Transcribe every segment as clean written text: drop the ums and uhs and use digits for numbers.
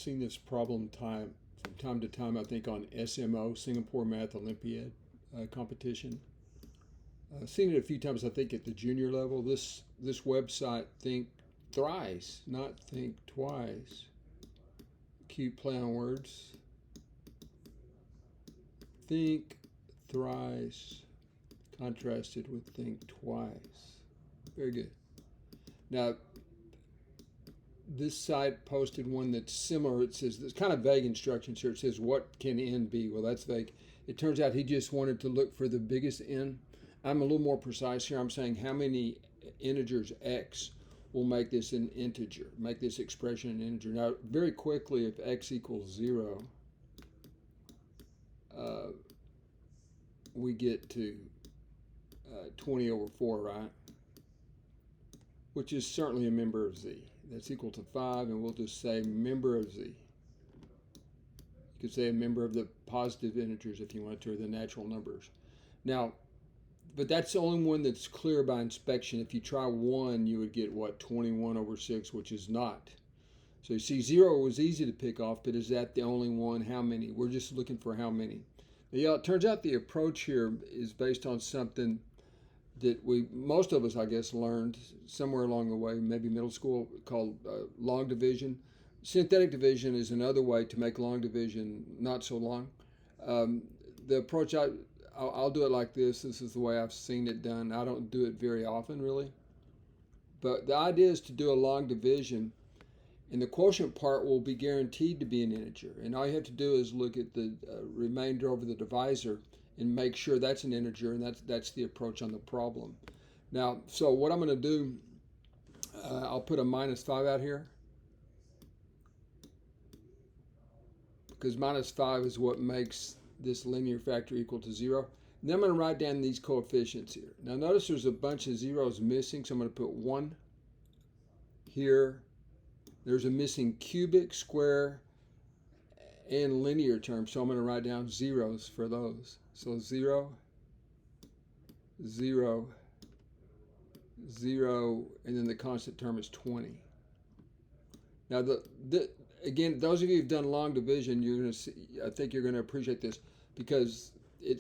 seen this problem from time to time, I think, on SMO, Singapore Math Olympiad competition. I've seen it a few times, I think, at the junior level. This website, Think Thrice, not Think Twice. Cute play on words. Think thrice, contrasted with think twice. Very good. Now, this site posted one that's similar. It says, there's kind of vague instructions here. It says, what can n be? Well, that's vague. It turns out he just wanted to look for the biggest n. I'm a little more precise here. I'm saying how many integers x will make this an integer, make this expression an integer. Now, very quickly, if x equals 0, we get to 20 over 4, right? Which is certainly a member of z. That's equal to 5, and we'll just say member of z. You could say a member of the positive integers if you want to, or the natural numbers. Now, but that's the only one that's clear by inspection. If you try 1, you would get, what, 21 over 6, which is not. So you see 0 was easy to pick off, but is that the only one? How many? We're just looking for how many. Yeah, it turns out the approach here is based on something that most of us, I guess, learned somewhere along the way, maybe middle school, called long division. Synthetic division is another way to make long division not so long. The approach, I'll do it like this. This is the way I've seen it done. I don't do it very often, really. But the idea is to do a long division, and the quotient part will be guaranteed to be an integer. And all you have to do is look at the remainder over the divisor and make sure that's an integer, and that's the approach on the problem. Now, so what I'm going to do, I'll put a -5 out here, because -5 is what makes this linear factor equal to 0. And then I'm going to write down these coefficients here. Now notice there's a bunch of zeros missing, so I'm going to put 1 here. There's a missing cubic, square, and linear term, so I'm going to write down zeros for those. So 0, 0, 0, and then the constant term is 20. Now, again, those of you who've done long division, you're going to see, I think you're going to appreciate this, because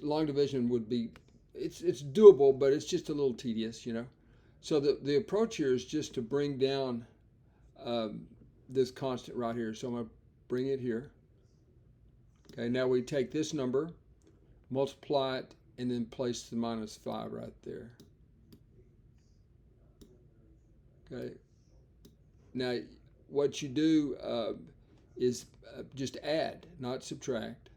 long division would be, it's doable, but it's just a little tedious, you know. So the approach here is just to bring down this constant right here. So I'm going to bring it here. Okay, now we take this number, multiply it, and then place the -5 right there. Okay. Now, what you do is just add, not subtract.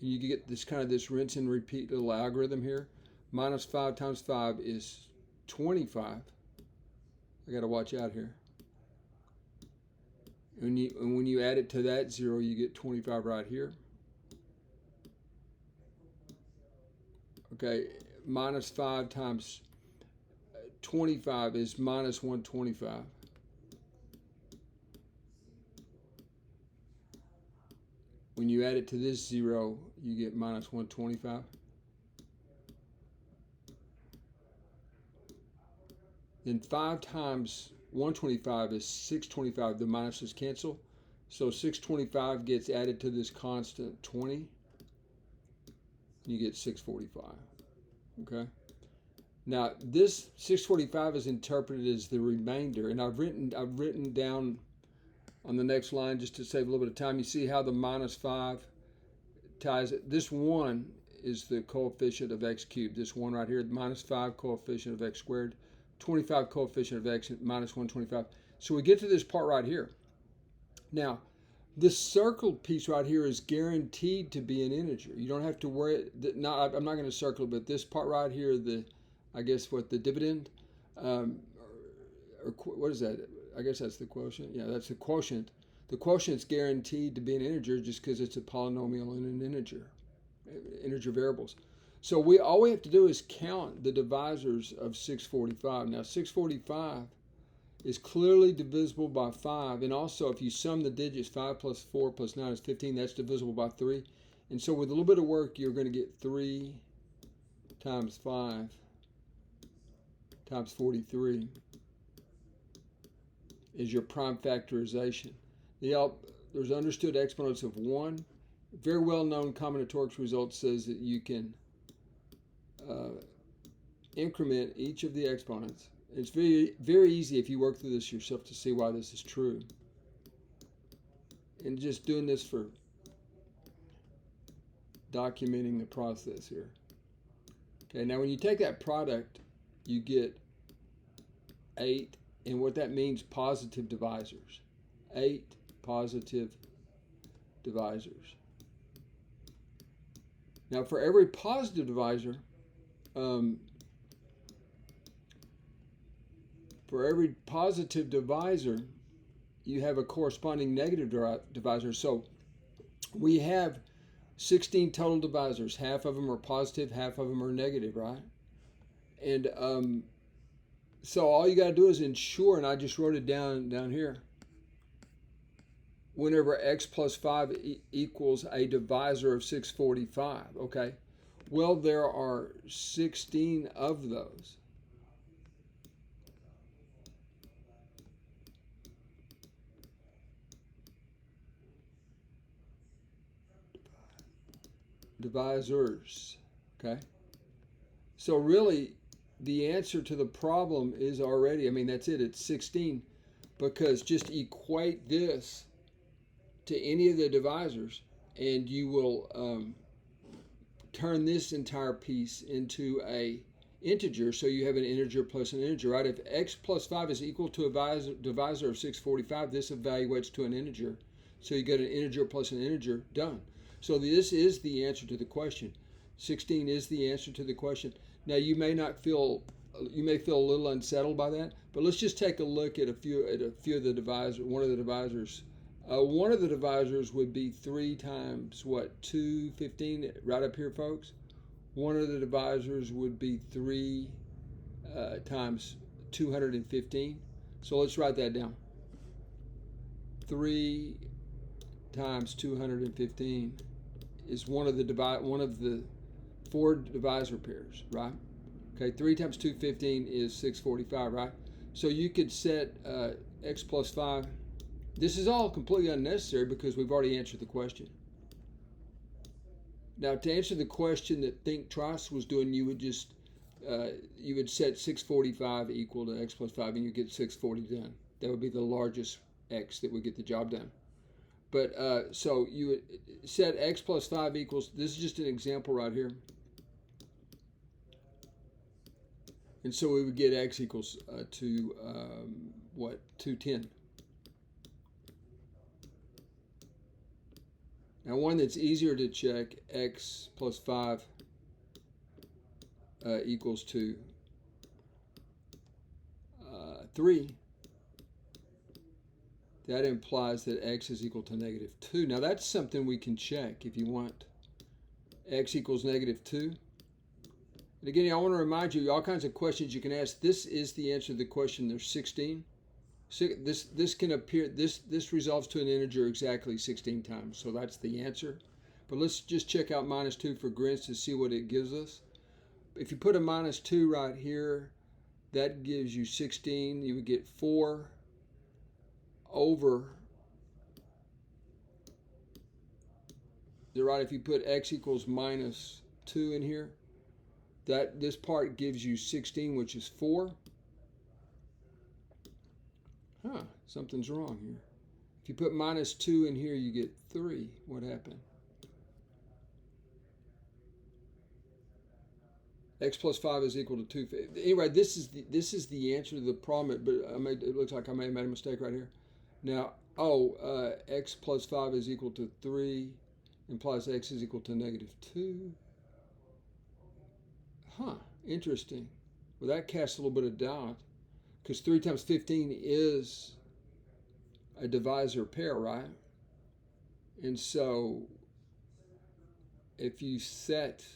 You get this kind of this rinse and repeat little algorithm here. -5 times 5 is 25. I got to watch out here. And when you add it to that 0, you get 25 right here. Okay, -5 times 25 is -125. When you add it to this 0, you get -125. Then 5 times 125 is 625. The minuses cancel. So 625 gets added to this constant 20. You get 645. Okay. Now this 645 is interpreted as the remainder, and I've written down on the next line just to save a little bit of time. You see how the -5 ties it. This 1 is the coefficient of x cubed. This 1 right here, the -5 coefficient of x squared. 25 coefficient of x -125. So we get to this part right here. Now, this circled piece right here is guaranteed to be an integer. You don't have to worry. I'm not going to circle it, but this part right here, the dividend, or what is that? I guess that's the quotient. Yeah, that's the quotient. The quotient's guaranteed to be an integer just because it's a polynomial and an integer variables. So all we have to do is count the divisors of 645. Now 645 is clearly divisible by 5, and also if you sum the digits, 5 plus 4 plus 9 is 15, that's divisible by 3. And so with a little bit of work, you're going to get 3 times 5 times 43 is your prime factorization. There's understood exponents of 1. Very well-known combinatorics result says that you can increment each of the exponents. It's very, very easy if you work through this yourself to see why this is true. And just doing this for documenting the process here. Okay, now when you take that product, you get 8, and what that means, positive divisors. 8 positive divisors. Now for every positive divisor, you have a corresponding negative divisor. So we have 16 total divisors. Half of them are positive, half of them are negative, right? And so all you got to do is ensure, and I just wrote it down here, whenever x plus 5 equals a divisor of 645, okay? Well, there are 16 of those. Divisors, okay? So really, the answer to the problem is already, I mean, that's it, it's 16, because just equate this to any of the divisors, and you will turn this entire piece into a integer, so you have an integer plus an integer, right? If x plus 5 is equal to a divisor of 645, this evaluates to an integer. So you get an integer plus an integer, done. So this is the answer to the question. 16 is the answer to the question. Now you may feel a little unsettled by that, but let's just take a look at a few of the divisors. One of the divisors. One of the divisors would be 3 times what? 215, right up here, folks. One of the divisors would be 3 times 215. So let's write that down. 3 times 215 is one of the 4 divisor pairs, right? Okay, 3 times 215 is 645, right? So you could set x plus 5. This is all completely unnecessary because we've already answered the question. Now, to answer the question that Think Twice was doing, you would just you would set 645 equal to x plus 5, and you get 640 done. That would be the largest x that would get the job done. But so you would set x plus 5 equals, this is just an example right here. And so we would get x equals to, 210. Now one that's easier to check, x plus 5 equals to 3. That implies that x is equal to -2. Now that's something we can check if you want. X equals -2. And again, I want to remind you, all kinds of questions you can ask. This is the answer to the question. There's 16. This can appear, this resolves to an integer exactly 16 times. So that's the answer. But let's just check out -2 for grins to see what it gives us. If you put a -2 right here, that gives you 16. You would get 4 over, right? If you put x equals -2 in here, this part gives you 16, which is 4. Something's wrong here. If you put -2 in here, you get 3. What happened? X plus 5 is equal to 2. Anyway, this is the answer to the problem, but it looks like I may have made a mistake right here. Now, x plus 5 is equal to 3 implies x is equal to -2. Interesting. Well, that casts a little bit of doubt, because 3 times 15 is a divisor pair, right? And so if you set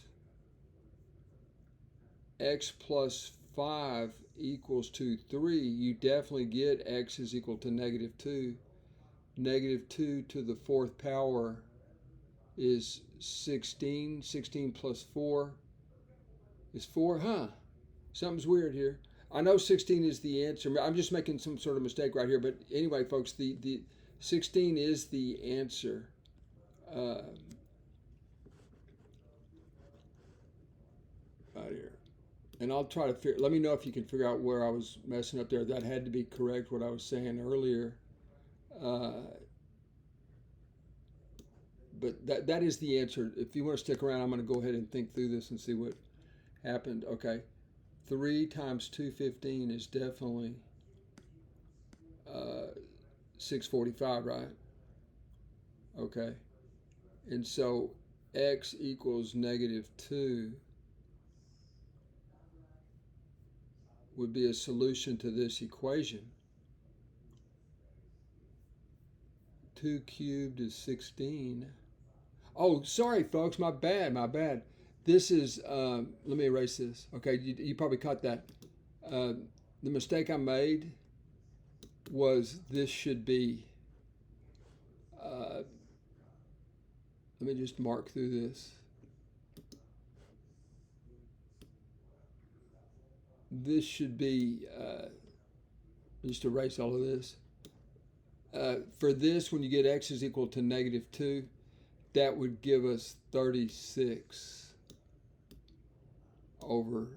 x plus 5 equals to 3, you definitely get x is equal to -2. -2 to the 4th power is 16. 16 plus 4 is 4. Something's weird here. I know 16 is the answer. I'm just making some sort of mistake right here. But anyway, folks, 16 is the answer. Right here. And I'll try to figure, let me know if you can figure out where I was messing up there. That had to be correct, what I was saying earlier. But that is the answer. If you want to stick around, I'm going to go ahead and think through this and see what happened. Okay. 3 times 215 is definitely 645, right? Okay. And so x equals -2 would be a solution to this equation. 2 cubed is 16. Oh, sorry, folks. My bad. This is, let me erase this. Okay, you probably caught that. The mistake I made was this should be, let me just mark through this. This should be, just erase all of this. For this, when you get x is equal to -2, that would give us 36 over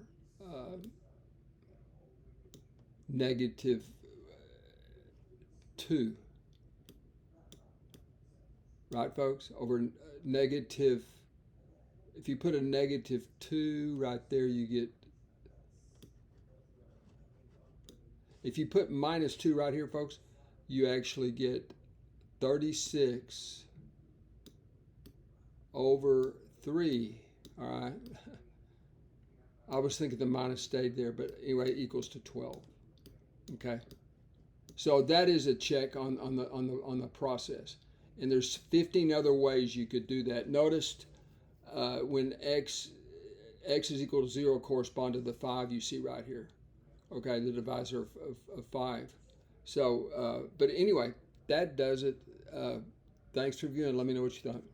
-2. Right, folks? Over negative, if you put a -2 right there, you get, if you put -2 right here, folks, you actually get 36 over 3. All right. I was thinking the minus stayed there, but anyway, equals to 12. Okay. So that is a check on the process. And there's 15 other ways you could do that. Notice when x is equal to 0 correspond to the 5 you see right here. Okay, the divisor of 5. So, but anyway, that does it. Thanks for viewing. Let me know what you thought.